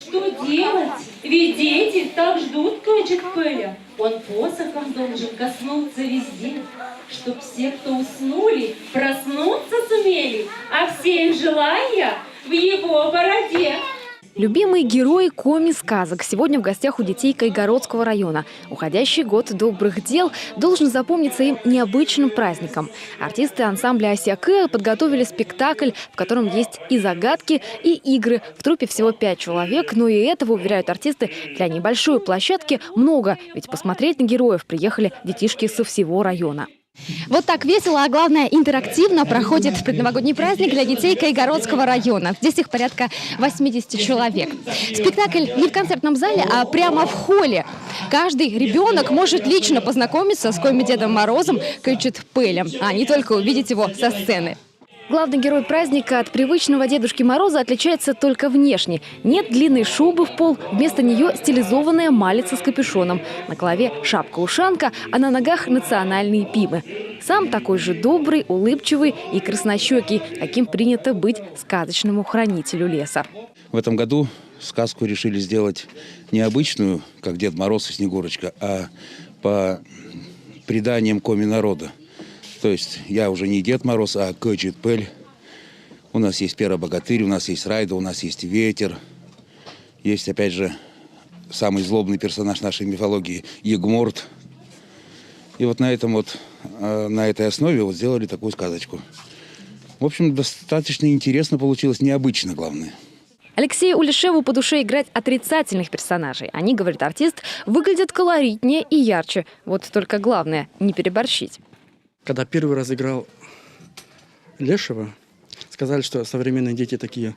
Что делать? Ведь дети так ждут Кэджик-Пэля. Он посохом должен коснуться везде, чтоб все, кто уснули, проснуться сумели, а все их желания в его бороде. Любимые герои коми-сказок сегодня в гостях у детей Кайгородского района. Уходящий год добрых дел должен запомниться им необычным праздником. Артисты ансамбля «Осякэ» подготовили спектакль, в котором есть и загадки, и игры. В труппе всего 5 человек, но и этого, уверяют артисты, для небольшой площадки много. Ведь посмотреть на героев приехали детишки со всего района. Вот так весело, а главное интерактивно проходит предновогодний праздник для детей Кайгородского района. Здесь их порядка 80 человек. Спектакль не в концертном зале, а прямо в холле. Каждый ребенок может лично познакомиться с коми-дедом Морозом Кэджик-Пэлем, а не только увидеть его со сцены. Главный герой праздника от привычного Дедушки Мороза отличается только внешне. Нет длинной шубы в пол, вместо нее стилизованная малица с капюшоном. На голове шапка-ушанка, а на ногах национальные пимы. Сам такой же добрый, улыбчивый и краснощекий, каким принято быть сказочному хранителю леса. В этом году сказку решили сделать необычную, как Дед Мороз и Снегурочка, а по преданиям коми-народа. То есть я уже не Дед Мороз, а Кэджик-Пэль. У нас есть Перо-богатырь, у нас есть Райда, у нас есть Ветер. Есть, опять же, самый злобный персонаж нашей мифологии Ягморт. И вот на этой основе вот сделали такую сказочку. В общем, достаточно интересно получилось, необычно, главное. Алексею Улешеву по душе играть отрицательных персонажей. Они, говорит артист, выглядят колоритнее и ярче. Вот только главное – не переборщить. Когда первый раз играл Лешего, сказали, что современные дети такие,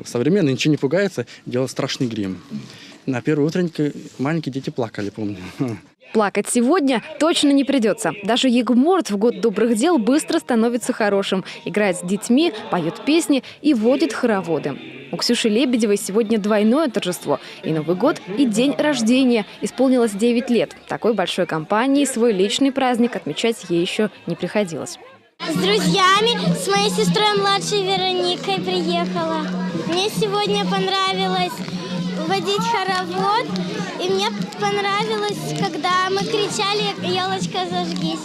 современные, ничего не пугаются, делают страшный грим. На первой утреннике маленькие дети плакали, помню. Плакать сегодня точно не придется. Даже Ягморт в год добрых дел быстро становится хорошим. Играет с детьми, поет песни и водит хороводы. У Ксюши Лебедевой сегодня двойное торжество. И Новый год, и день рождения. Исполнилось 9 лет. Такой большой компании свой личный праздник отмечать ей еще не приходилось. С друзьями, с моей сестрой младшей Вероникой приехала. Мне сегодня понравилось водить хоровод. И мне понравилось, когда мы кричали «Елочка, зажгись!».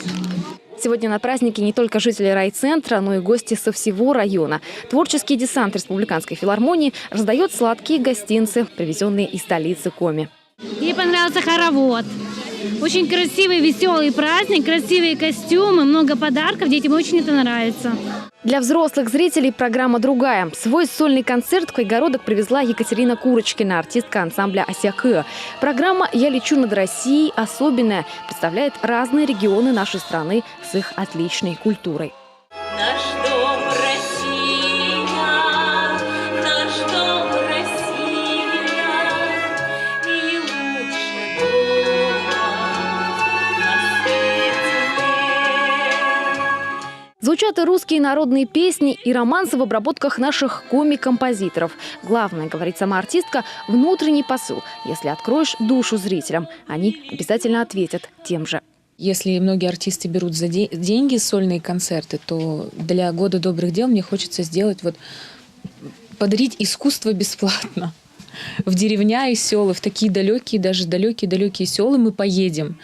Сегодня на празднике не только жители райцентра, но и гости со всего района. Творческий десант Республиканской филармонии раздает сладкие гостинцы, привезенные из столицы Коми. Ей понравился хоровод. Очень красивый, веселый праздник, красивые костюмы, много подарков. Детям очень это нравится. Для взрослых зрителей программа другая. Свой сольный концерт в Кайгородок привезла Екатерина Курочкина, артистка ансамбля «Осякэ». Программа «Я лечу над Россией» особенная. Представляет разные регионы нашей страны с их отличной культурой. Наш дом Россия, наш дом Россия, и лучше дома на свете нет. Звучат и русские народные песни, и романсы в обработках наших коми-композиторов. Главное, говорит сама артистка, внутренний посыл. Если откроешь душу зрителям, они обязательно ответят тем же. Если многие артисты берут за деньги сольные концерты, то для года добрых дел мне хочется сделать подарить искусство бесплатно. В деревня и села, в такие далекие, даже далекие села мы поедем,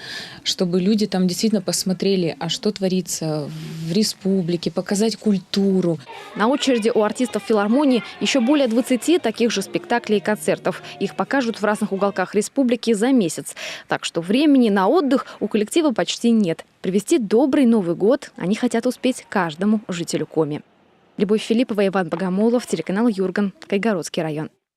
чтобы люди там действительно посмотрели, а что творится в республике, показать культуру. На очереди у артистов филармонии еще более 20 таких же спектаклей и концертов. Их покажут в разных уголках республики за месяц. Так что времени на отдых у коллектива почти нет. Привести добрый Новый год они хотят успеть каждому жителю Коми. Любовь Филиппова, Иван Богомолов, телеканал Юрган, Кайгородский район.